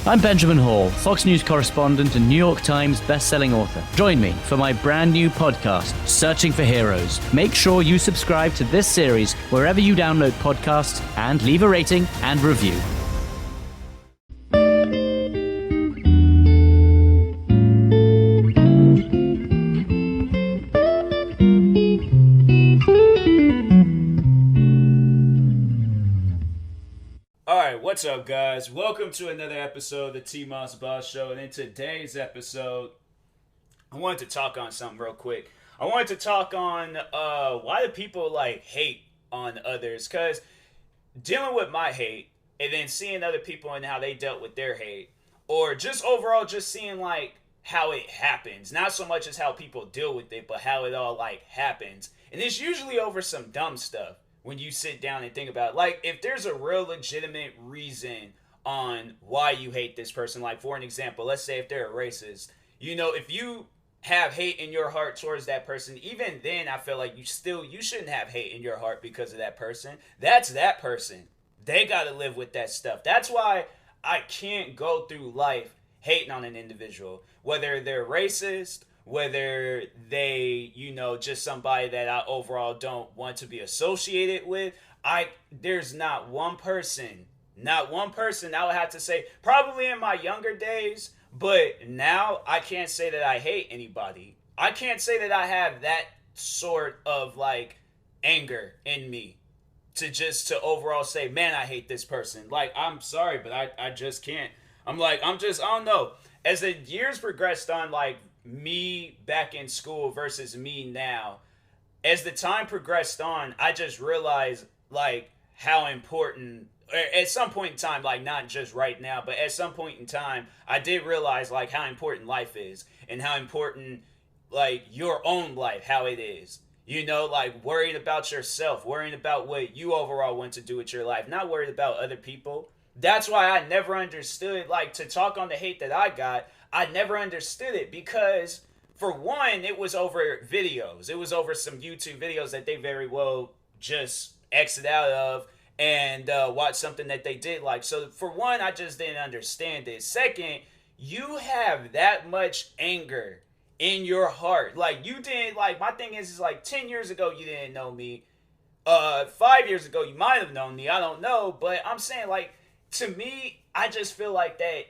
I'm Benjamin Hall, Fox News correspondent and New York Times best-selling author. Join me for my brand new podcast, Searching for Heroes. Make sure you subscribe to this series wherever you download podcasts and leave a rating and review. What's up, guys? Welcome to another episode of the TMossBoss Show. And in today's episode, I wanted to talk on something real quick. I wanted to talk on why do people hate on others? Because dealing with my hate and then seeing other people and how they dealt with their hate, or just overall just seeing how it happens. Not so much as how people deal with it, but how it all happens. And it's usually over some dumb stuff. When you sit down and think about it, if there's a real legitimate reason on why you hate this person, for an example, let's say if they're a racist, if you have hate in your heart towards that person, even then I feel like you shouldn't have hate in your heart because of that person. That's that person. They got to live with that stuff. That's why I can't go through life hating on an individual, whether they're racist, whether they, just somebody that I overall don't want to be associated with. There's not one person I would have to say, probably in my younger days, but now I can't say that I hate anybody. I can't say that I have that sort of anger in me to overall say, man, I hate this person. I'm sorry, but I just can't. I don't know. As the years progressed on, me back in school versus me now, as the time progressed on, I just realized how important, at some point in time, not just right now, but at some point in time, I did realize how important life is and how important your own life, how it is. Worried about yourself, worrying about what you overall want to do with your life, not worried about other people. That's why I never understood, to talk on the hate that I got, I never understood it because, for one, it was over videos. It was over some YouTube videos that they very well just exit out of and watch something that they did like. So, for one, I just didn't understand it. Second, you have that much anger in your heart. You didn't, my thing is 10 years ago, you didn't know me. 5 years ago, you might have known me. I don't know. But I'm saying, to me, I just feel that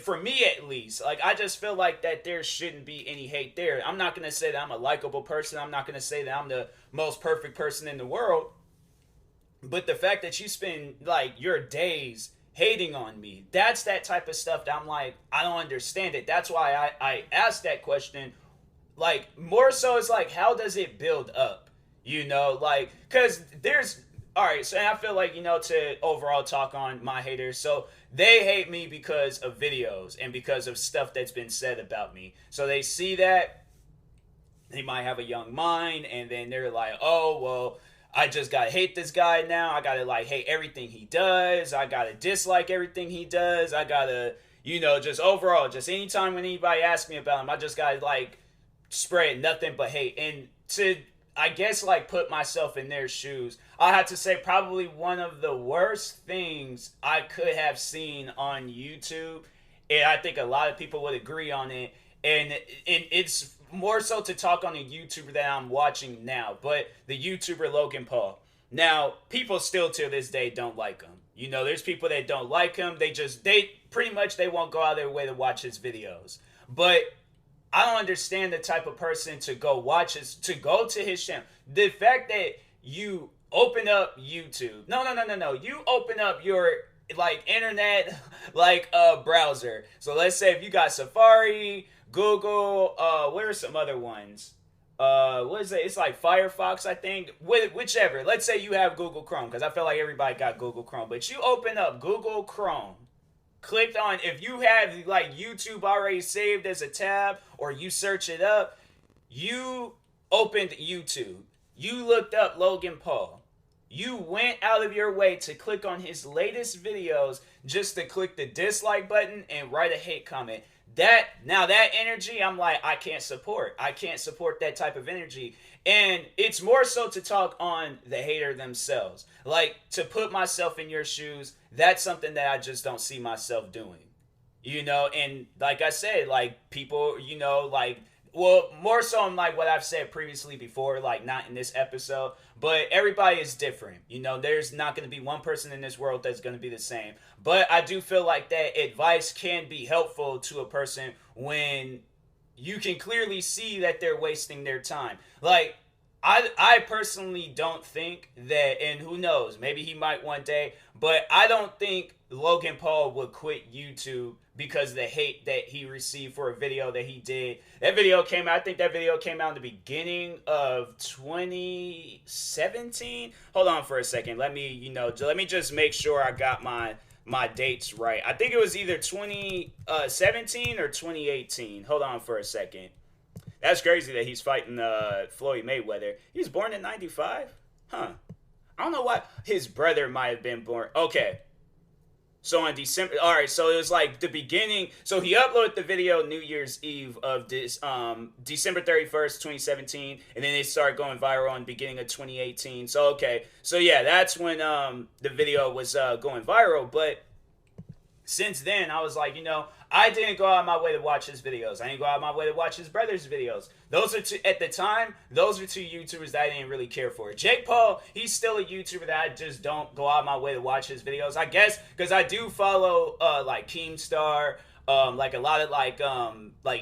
for me at least, I just feel that there shouldn't be any hate there. I'm not going to say that I'm a likable person. I'm not going to say that I'm the most perfect person in the world. But the fact that you spend, your days hating on me, that's that type of stuff that I'm I don't understand it. That's why I asked that question. More so it's how does it build up? Because there's... All right, so I feel to overall talk on my haters. So they hate me because of videos and because of stuff that's been said about me. So they see that, they might have a young mind, and then they're oh, well, I just got to hate this guy now. I got to hate everything he does. I got to dislike everything he does. I got to, just overall, just anytime when anybody asks me about him, I just got to spread nothing but hate. And to... I guess put myself in their shoes, I have to say probably one of the worst things I could have seen on YouTube, and I think a lot of people would agree on it, and it's more so to talk on a YouTuber that I'm watching now, but the YouTuber Logan Paul. Now, people still to this day don't like him. There's people that don't like him, they pretty much they won't go out of their way to watch his videos. But I don't understand the type of person to go to go to his channel. The fact that you open up YouTube. No. You open up your internet browser. So let's say if you got Safari, Google, what are some other ones? What is it? It's Firefox, I think. Whichever. Let's say you have Google Chrome, because I feel like everybody got Google Chrome. But you open up Google Chrome. Clicked on, if you have YouTube already saved as a tab, or you search it up, you opened YouTube, you looked up Logan Paul, you went out of your way to click on his latest videos just to click the dislike button and write a hate comment. That energy, I'm like, I can't support that type of energy. And it's more so to talk on the hater themselves, like to put myself in your shoes. That's something that I just don't see myself doing, and like I said, like people, like, well, more so in like what I've said previously before, like not in this episode, but everybody is different. There's not going to be one person in this world that's going to be the same. But I do feel like that advice can be helpful to a person when you can clearly see that they're wasting their time. Like, I personally don't think that, and who knows, maybe he might one day, but I don't think Logan Paul would quit YouTube because of the hate that he received for a video that he did. That video came out, I think that video came out in the beginning of 2017. Hold on for a second. Let me just make sure I got my dates right. I think it was either 2017 or 2018. Hold on for a second. That's crazy that he's fighting Floyd Mayweather. He was born in 95? Huh. I don't know why. His brother might have been born. Okay. So on December, all right, so it was like the beginning. So he uploaded the video New Year's Eve of this December 31st, 2017, and then it started going viral in the beginning of 2018. So okay. So yeah, that's when the video was going viral, but since then, I was like, I didn't go out of my way to watch his videos. I didn't go out of my way to watch his brother's videos. Those are two, at the time, those are two YouTubers that I didn't really care for. Jake Paul, he's still a YouTuber that I just don't go out of my way to watch his videos. I guess because I do follow like Keemstar, like a lot of like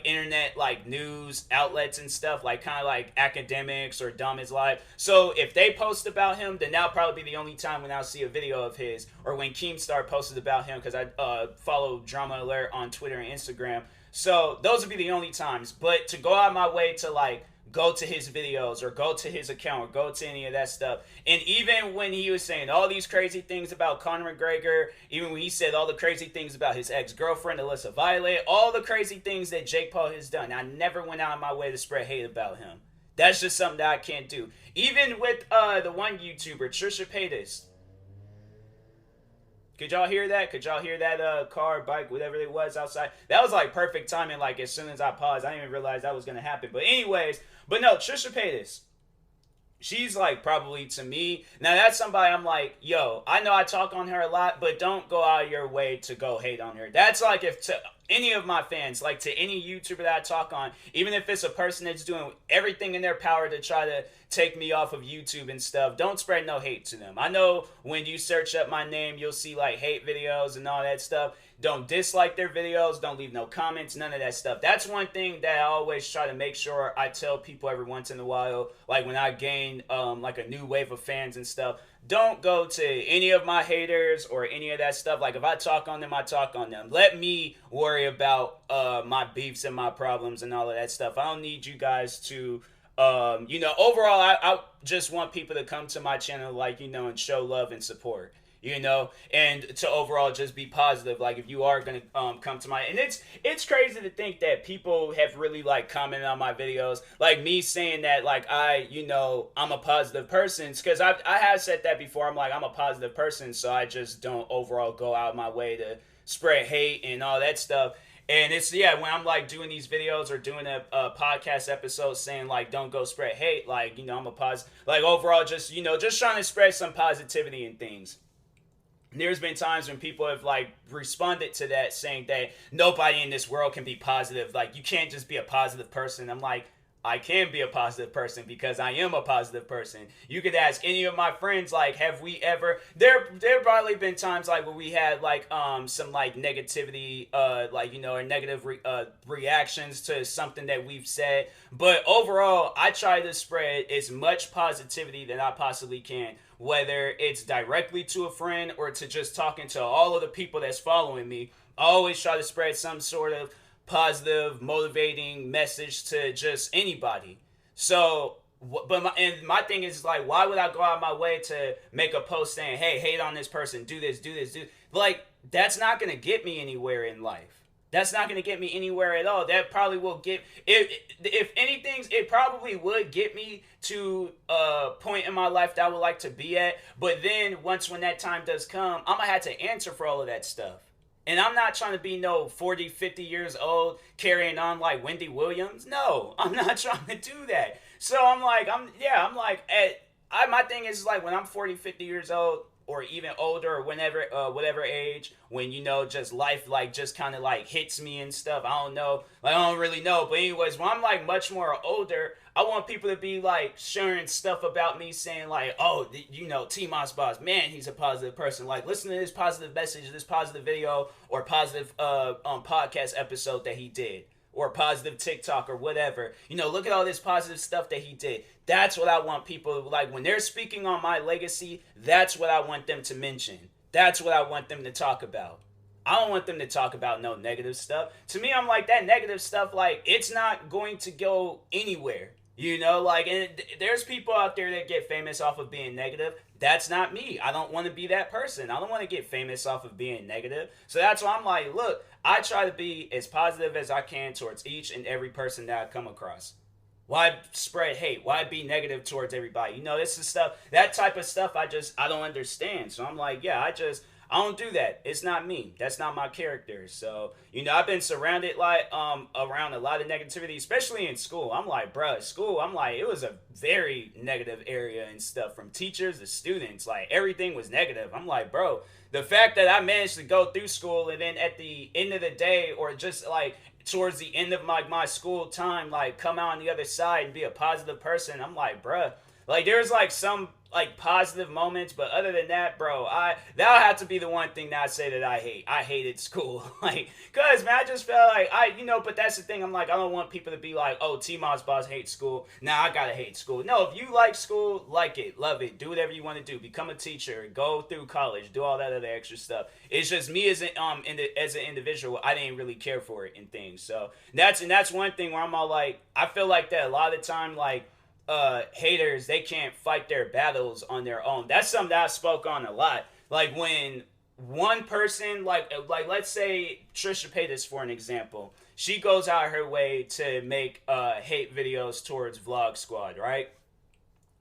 internet like news outlets and stuff, like kind of like Academics or Dumb is Live. So if they post about him, then that'll probably be the only time when I'll see a video of his, or when Keemstar posted about him, because I follow Drama Alert on Twitter and Instagram. So those would be the only times. But to go out of my way to like go to his videos or go to his account or go to any of that stuff. And even when he was saying all these crazy things about Conor McGregor, even when he said all the crazy things about his ex-girlfriend, Alyssa Violet, all the crazy things that Jake Paul has done, I never went out of my way to spread hate about him. That's just something that I can't do. Even with the one YouTuber, Trisha Paytas. Could y'all hear that? Could y'all hear that car, bike, whatever it was outside? That was like perfect timing. Like as soon as I paused, I didn't even realize that was going to happen. But anyways, but no, Trisha Paytas. She's like probably to me. Now that's somebody I'm like, yo, I know I talk on her a lot, but don't go out of your way to go hate on her. That's like if to any of my fans, like to any YouTuber that I talk on, even if it's a person that's doing everything in their power to try to take me off of YouTube and stuff, don't spread no hate to them. I know when you search up my name, you'll see like hate videos and all that stuff. Don't dislike their videos. Don't leave no comments. None of that stuff. That's one thing that I always try to make sure I tell people every once in a while. Like when I gain like a new wave of fans and stuff, don't go to any of my haters or any of that stuff. Like if I talk on them, I talk on them. Let me worry about my beefs and my problems and all of that stuff. I don't need you guys to, overall, I just want people to come to my channel, like, and show love and support. And to overall just be positive. Like if you are gonna come to my, and it's crazy to think that people have really like commented on my videos, like me saying that like I'm a positive person, because I have said that before. I'm like, I'm a positive person, so I just don't overall go out of my way to spread hate and all that stuff. And it's, when I'm like doing these videos or doing a podcast episode saying like don't go spread hate, like I'm a positive, like overall just just trying to spread some positivity and things. There's been times when people have like responded to that saying that nobody in this world can be positive. Like you can't just be a positive person. I'm like, I can be a positive person because I am a positive person. You could ask any of my friends, like, have we ever, there probably been times like where we had like some like negativity, or negative reactions to something that we've said. But overall, I try to spread as much positivity that I possibly can, whether it's directly to a friend or to just talking to all of the people that's following me. I always try to spread some sort of positive, motivating message to just anybody. So, but my thing is like, why would I go out of my way to make a post saying, hey, hate on this person, do this. Like, that's not going to get me anywhere in life. That's not going to get me anywhere at all. That probably will get, if anything, it probably would get me to a point in my life that I would like to be at. But then when that time does come, I'm going to have to answer for all of that stuff. And I'm not trying to be no 40, 50 years old carrying on like Wendy Williams. No, I'm not trying to do that. So my thing is like when I'm 40, 50 years old, or even older, or whatever age, when just life like just kind of like hits me and stuff. I don't know, like I don't really know. But anyways, when I'm like much more older, I want people to be like sharing stuff about me, saying like, oh, TMossBoss, man, he's a positive person. Like, listen to this positive message, this positive video, or positive podcast episode that he did, or positive TikTok or whatever. Look at all this positive stuff that he did. That's what I want people, like, when they're speaking on my legacy, that's what I want them to mention. That's what I want them to talk about. I don't want them to talk about no negative stuff. To me, I'm like, that negative stuff, like, it's not going to go anywhere. And there's people out there that get famous off of being negative. That's not me. I don't want to be that person. I don't want to get famous off of being negative. So that's why I'm like, look, I try to be as positive as I can towards each and every person that I come across. Why spread hate? Why be negative towards everybody? This is stuff, that type of stuff I don't understand. So I'm like, yeah, I don't do that. It's not me. That's not my character. So, I've been surrounded like around a lot of negativity, especially in school. I'm like, bruh, school, I'm like, it was a very negative area and stuff, from teachers to students. Like, everything was negative. I'm like, bro, the fact that I managed to go through school and then at the end of the day, or just like towards the end of my school time, like come out on the other side and be a positive person, I'm like, bruh, like there's like some like positive moments, but other than that, bro, that'll have to be the one thing that I say that I hate. I hated school. Like, cause man, I just felt like but that's the thing. I'm like, I don't want people to be like, oh, TMossBoss hates school. Nah, I gotta hate school. No, if you like school, like it, love it, do whatever you want to do, become a teacher, go through college, do all that other extra stuff. It's just me as an individual, I didn't really care for it and things. So that's one thing where I'm all like, I feel like that a lot of the time, like, haters, they can't fight their battles on their own. That's something that I spoke on a lot. Like when one person, like let's say Trisha Paytas, for an example, she goes out her way to make hate videos towards Vlog Squad, right?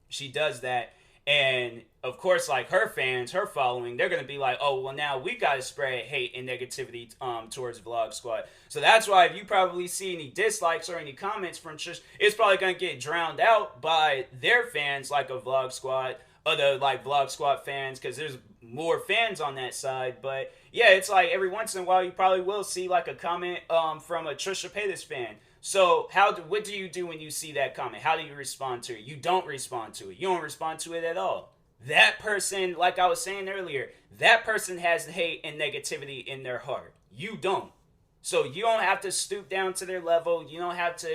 She does that, and of course, like her fans, her following, they're gonna be like, oh, well, now we gotta spread hate and negativity towards Vlog Squad. So that's why if you probably see any dislikes or any comments from Trish, it's probably gonna get drowned out by their fans, like a Vlog Squad, other like Vlog Squad fans, because there's more fans on that side. But yeah, it's like every once in a while you probably will see like a comment from a Trisha Paytas fan. So what do you do when you see that comment? How do you respond to it? You don't respond to it. You don't respond to it at all. That person, like I was saying earlier, that person has hate and negativity in their heart. You don't. So you don't have to stoop down to their level. You don't have to,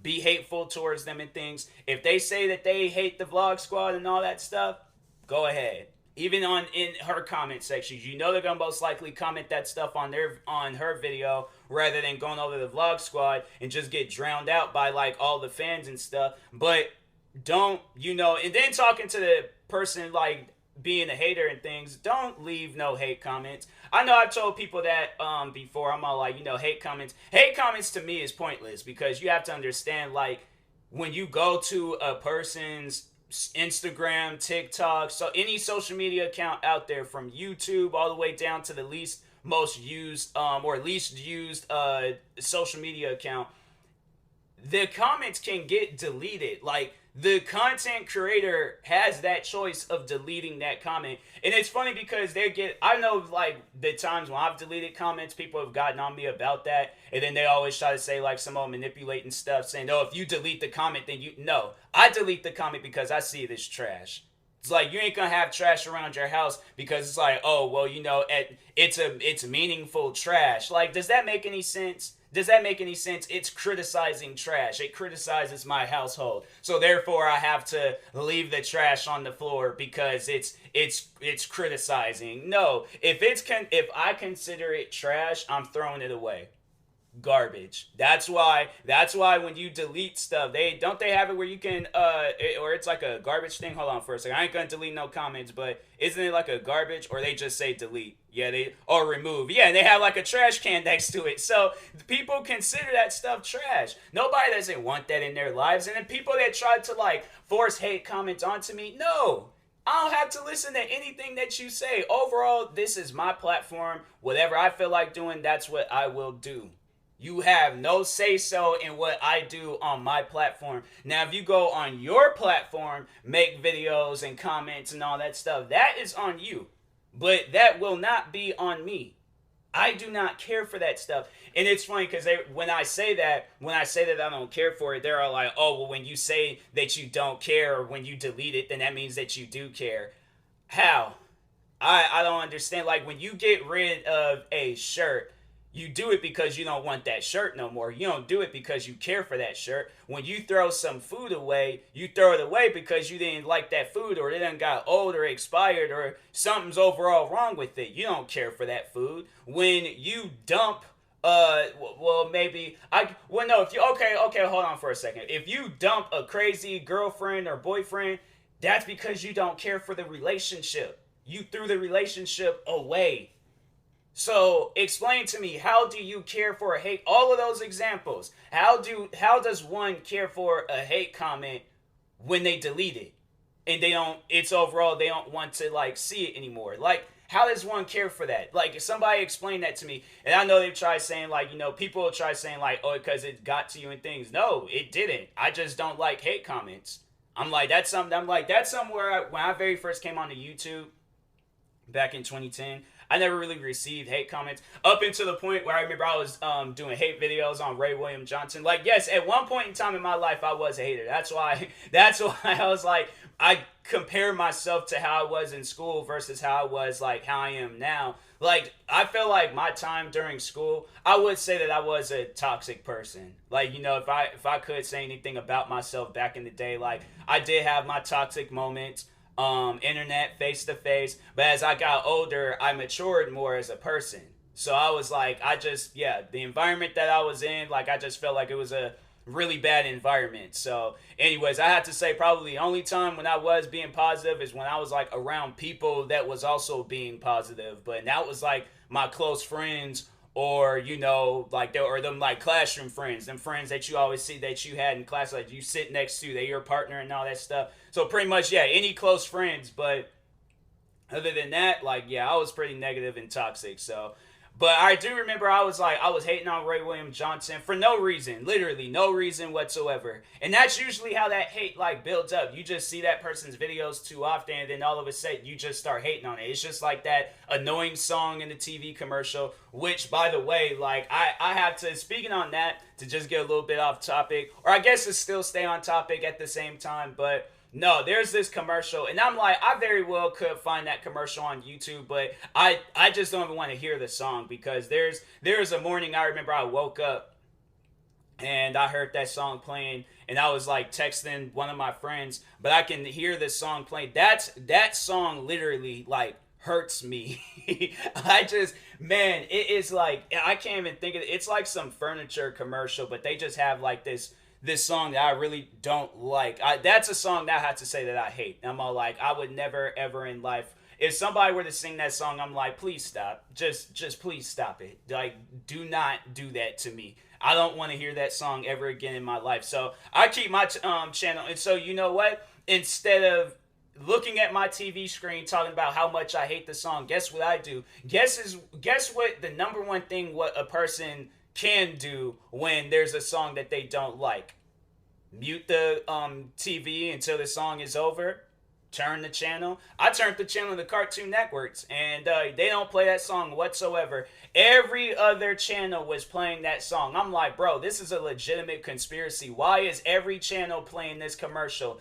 be hateful towards them and things. If they say that they hate the Vlog Squad and all that stuff, go ahead. Even in her comment sections, they're gonna most likely comment that stuff on her video rather than going over the Vlog Squad and just get drowned out by like all the fans and stuff. But don't, and then talking to the person like being a hater and things, don't leave no hate comments. I know I've told people that before. I'm all like, hate comments to me is pointless, because you have to understand, like, when you go to a person's Instagram, TikTok, so any social media account out there, from YouTube all the way down to the least used social media account, the comments can get deleted. Like, the content creator has that choice of deleting that comment. And it's funny because I know like the times when I've deleted comments, people have gotten on me about that. And then they always try to say like some of them manipulating stuff, saying, oh, if you delete the comment, then no. I delete the comment because I see it as trash. It's like, you ain't gonna have trash around your house because it's like, oh, well, it's meaningful trash. Like, does that make any sense? Does that make any sense? It's criticizing trash. It criticizes my household. So therefore I have to leave the trash on the floor because it's criticizing. No, if I consider it trash, I'm throwing it away. garbage. That's why when you delete stuff, they have it where you can or it's like a garbage thing. Hold on for a second. I ain't gonna delete no comments, but isn't it like a garbage, or they just say delete? Yeah, they or remove. Yeah, and they have like a trash can next to it. So people consider that stuff trash. Nobody doesn't want that in their lives. And then people that try to like force hate comments onto me, no. I don't have to listen to anything that you say. Overall, this is my platform. Whatever I feel like doing, that's what I will do. You have no say-so in what I do on my platform. Now, if you go on your platform, make videos and comments and all that stuff, that is on you. But that will not be on me. I do not care for that stuff. And it's funny because when I say that I don't care for it, they're all like, oh, well, when you say that you don't care or when you delete it, then that means that you do care. How? I don't understand. Like, when you get rid of a shirt, you do it because you don't want that shirt no more. You don't do it because you care for that shirt. When you throw some food away, you throw it away because you didn't like that food, or it done got old or expired, or something's overall wrong with it. You don't care for that food. When you dump, if you, okay, hold on for a second. If you dump a crazy girlfriend or boyfriend, that's because you don't care for the relationship. You threw the relationship away. So explain to me, how do you care for a hate? All of those examples. How does one care for a hate comment when they delete it and they don't want to like see it anymore? Like, how does one care for that? Like, if somebody explain that to me, and I know they've tried saying like, people try saying like, oh, because it got to you and things. No, it didn't. I just don't like hate comments. That's something where when I very first came onto YouTube back in 2010, I never really received hate comments up until the point where I remember I was doing hate videos on Ray William Johnson. Like, yes, at one point in time in my life, I was a hater. That's why I was like, I compare myself to how I was in school versus how I was like how I am now. Like, I feel like my time during school, I would say that I was a toxic person. Like, if I could say anything about myself back in the day, like, I did have my toxic moments. Internet, face to face, but as I got older, I matured more as a person. So I was like, the environment that I was in, like, I just felt like it was a really bad environment. So anyways, I have to say probably the only time when I was being positive is when I was like around people that was also being positive, but that was like my close friends, or them like classroom friends, them friends that you always see that you had in class, like you sit next to, they're your partner and all that stuff. So pretty much, any close friends. But other than that, I was pretty negative and toxic. So, but I do remember I was hating on Ray William Johnson for no reason, literally no reason whatsoever. And that's usually how that hate builds up. You just see that person's videos too often, and then all of a sudden you just start hating on it. It's just like that annoying song in the TV commercial, which, by the way, I have to, speaking on that, to just get a little bit off topic, or I guess to still stay on topic at the same time, but no, there's this commercial, and I'm like, I very well could find that commercial on YouTube, but I just don't even want to hear the song, because there's a morning I remember I woke up and I heard that song playing, and I was like texting one of my friends, but I can hear this song playing. That song literally hurts me. It is like, I can't even think of it. It's like some furniture commercial, but they just have this song that I really don't like. That's a song that I have to say that I hate. I'm all like, I would never ever in life, if somebody were to sing that song, I'm like, please stop. Just please stop it. Like, do not do that to me. I don't want to hear that song ever again in my life. So I keep my channel. And so, you know what? Instead of looking at my TV screen talking about how much I hate the song, guess what I do? Guess what the number one thing what a person can do when there's a song that they don't like? Mute the TV until the song is over. Turn the channel. I turned the channel to Cartoon Networks, and they don't play that song whatsoever. Every other channel was playing that song. I'm like, bro, this is a legitimate conspiracy. Why is every channel playing this commercial?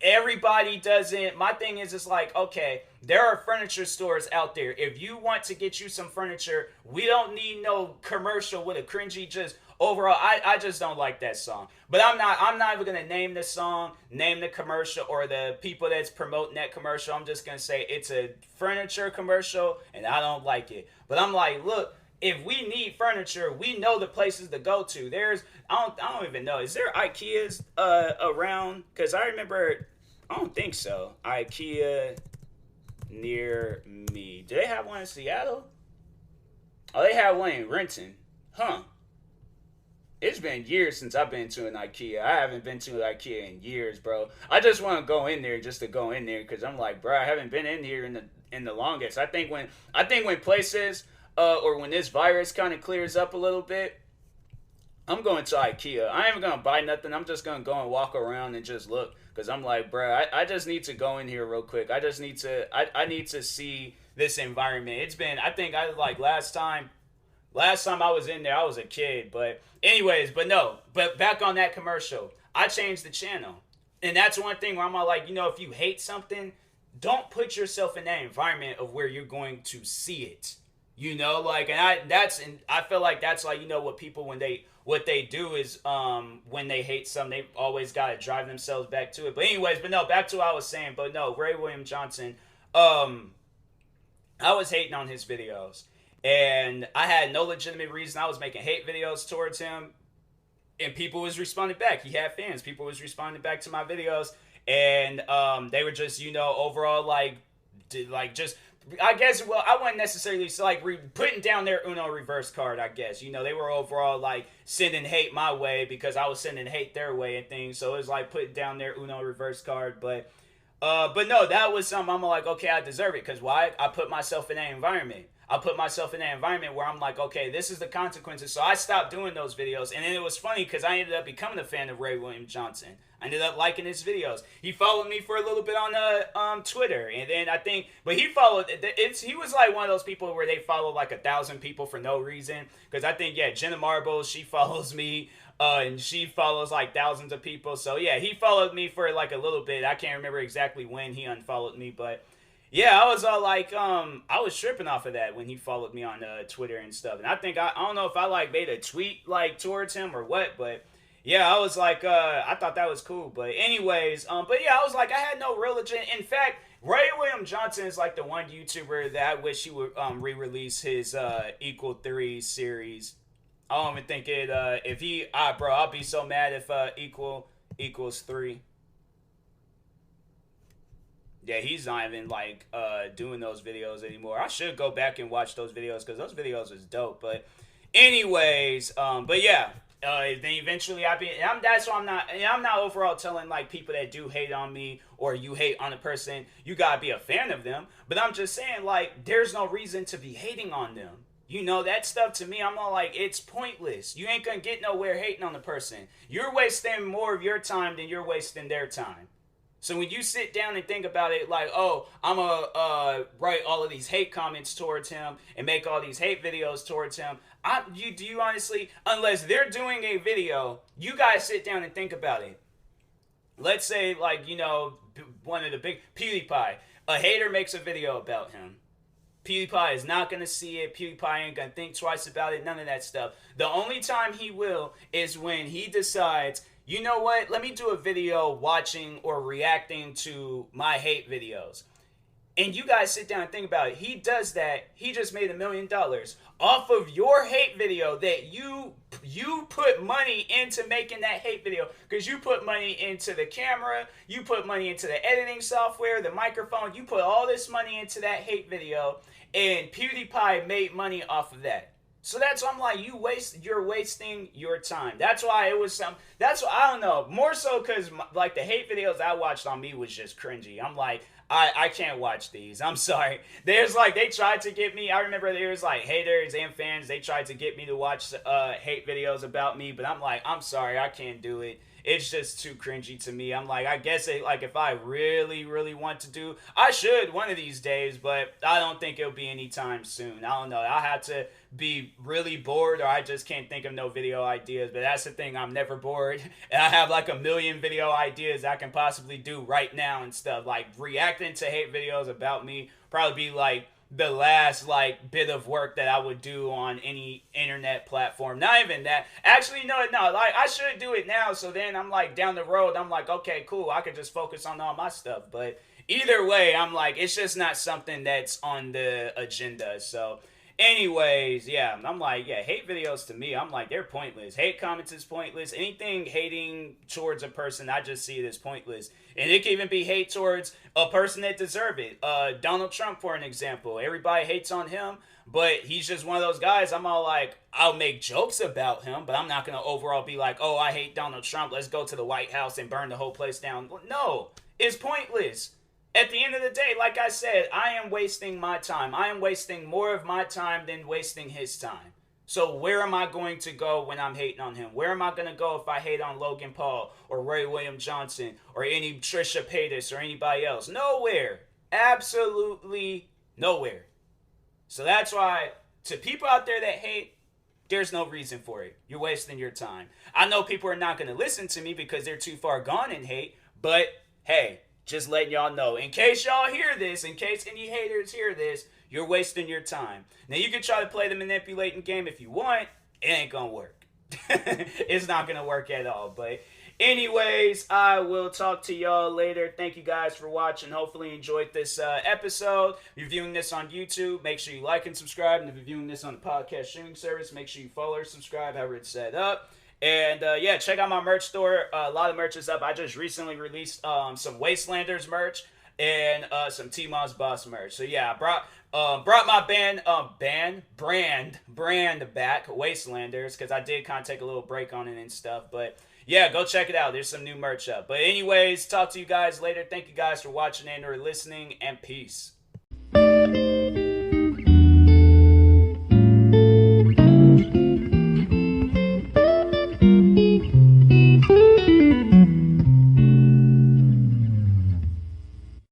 Everybody doesn't. My thing is, it's like, okay, there are furniture stores out there. If you want to get you some furniture, we don't need no commercial with a cringy just overall. I just don't like that song. But I'm not even gonna name the song, name the commercial, or the people that's promoting that commercial. I'm just gonna say it's a furniture commercial and I don't like it. But I'm like, look, if we need furniture, we know the places to go to. I don't even know. Is there IKEAs around? Because I remember, I don't think so. IKEA near me. Do they have one in Seattle? Oh, they have one in Renton. Huh. It's been years since I've been to an IKEA. I haven't been to an IKEA in years, bro. I just want to go in there just to go in there because I'm like, bro, I haven't been in here in the longest. I think when places or when this virus kind of clears up a little bit, I'm going to IKEA. I ain't gonna buy nothing. I'm just gonna go and walk around and just look because I'm like, bro, I just need to go in here real quick. I just need to I need to see this environment. It's been I think I like last time I was in there, I was a kid. But anyways, but back on that commercial, I changed the channel. And that's one thing where I'm like, if you hate something, don't put yourself in that environment of where you're going to see it. And I feel like that's like, what people, what they do is when they hate something, they always got to drive themselves back to it. But anyways, back to what I was saying. But no, Ray William Johnson, I was hating on his videos. And I had no legitimate reason. I was making hate videos towards him. And people was responding back. He had fans. People was responding back to my videos. And they were just, overall, I guess, well, I wouldn't necessarily putting down their Uno reverse card, I guess. They were overall, sending hate my way because I was sending hate their way and things. So it was putting down their Uno reverse card. But no, that was something I'm like, okay, I deserve it. Because why? I put myself in that environment. I put myself in that environment where I'm like, okay, this is the consequences. So I stopped doing those videos. And then it was funny because I ended up becoming a fan of Ray William Johnson. I ended up liking his videos. He followed me for a little bit on Twitter. And then but he was like one of those people where they follow 1,000 people for no reason. Because I think, Jenna Marbles, she follows me. And she follows thousands of people. So yeah, he followed me for a little bit. I can't remember exactly when he unfollowed me, but yeah, I was all I was tripping off of that when he followed me on Twitter and stuff. And I think, I don't know if I made a tweet towards him or what, but yeah, I was I thought that was cool. But anyways, but yeah, I was I had no religion. In fact, Ray William Johnson is the one YouTuber that I wish he would re-release his Equal 3 series. I don't even think it, if he, bro, I'll be so mad if Equal equals 3. Yeah, he's not even doing those videos anymore. I should go back and watch those videos because those videos was dope. But anyways, but yeah, then eventually that's why I'm not overall telling people that do hate on me or you hate on a person, you gotta be a fan of them. But I'm just saying there's no reason to be hating on them. That stuff to me, I'm all it's pointless. You ain't gonna get nowhere hating on the person. You're wasting more of your time than you're wasting their time. So when you sit down and think about it, I'm going to write all of these hate comments towards him and make all these hate videos towards him, do you honestly, unless they're doing a video, you guys sit down and think about it. Let's say, one of the big, PewDiePie, a hater makes a video about him. PewDiePie is not going to see it. PewDiePie ain't going to think twice about it. None of that stuff. The only time he will is when he decides, you know what? Let me do a video watching or reacting to my hate videos. And you guys sit down and think about it. He does that. He just made $1 million off of your hate video that you put money into making that hate video. Because you put money into the camera. You put money into the editing software, the microphone. You put all this money into that hate video. And PewDiePie made money off of that. So that's why I'm you're wasting your time. That's why it was that's why, I don't know, more so because the hate videos I watched on me was just cringy. I'm I can't watch these. I'm sorry. There's they tried to get me. I remember there was haters and fans. They tried to get me to watch hate videos about me, but I'm sorry. I can't do it. It's just too cringy to me. I'm I guess if I really, really want to do, I should one of these days, but I don't think it'll be anytime soon. I don't know. I have to be really bored or I just can't think of no video ideas. But that's the thing. I'm never bored. And I have 1 million video ideas I can possibly do right now and stuff. Reacting to hate videos about me probably be the last bit of work that I would do on any internet platform. Not even that. Actually, no. I should do it now. So then I'm down the road. I'm okay, cool. I could just focus on all my stuff. But either way, I'm it's just not something that's on the agenda. So Anyways, yeah, I'm like, yeah, hate videos to me, I'm like, they're pointless. Hate comments is pointless. Anything hating towards a person, I just see it as pointless. And it can even be hate towards a person that deserve it. Donald Trump, for an example. Everybody hates on him, but he's just one of those guys. I'm all like, I'll make jokes about him, but I'm not going to overall be like, oh, I hate Donald Trump. Let's go to the White House and burn the whole place down. No, it's pointless. At the end of the day, like I said, I am wasting my time. I am wasting more of my time than wasting his time. So where am I going to go when I'm hating on him? Where am I going to go if I hate on Logan Paul or Roy William Johnson or any Trisha Paytas or anybody else? Nowhere. Absolutely nowhere. So that's why, to people out there that hate, there's no reason for it. You're wasting your time. I know people are not going to listen to me because they're too far gone in hate, but hey, just letting y'all know, in case y'all hear this, in case any haters hear this, you're wasting your time. Now, you can try to play the manipulating game if you want. It ain't gonna work. It's not gonna work at all. But anyways, I will talk to y'all later. Thank you guys for watching. Hopefully you enjoyed this episode. If you're viewing this on YouTube, make sure you like and subscribe. And if you're viewing this on the podcast streaming service, make sure you follow or subscribe, however it's set up. And yeah, check out my merch store. A lot of merch is up. I just recently released some Wastelanders merch and some TMossBoss merch. So yeah, I brought my brand back, Wastelanders, because I did kind of take a little break on it and stuff. But yeah, go check it out. There's some new merch up. But anyways, talk to you guys later. Thank you guys for watching and or listening, and peace.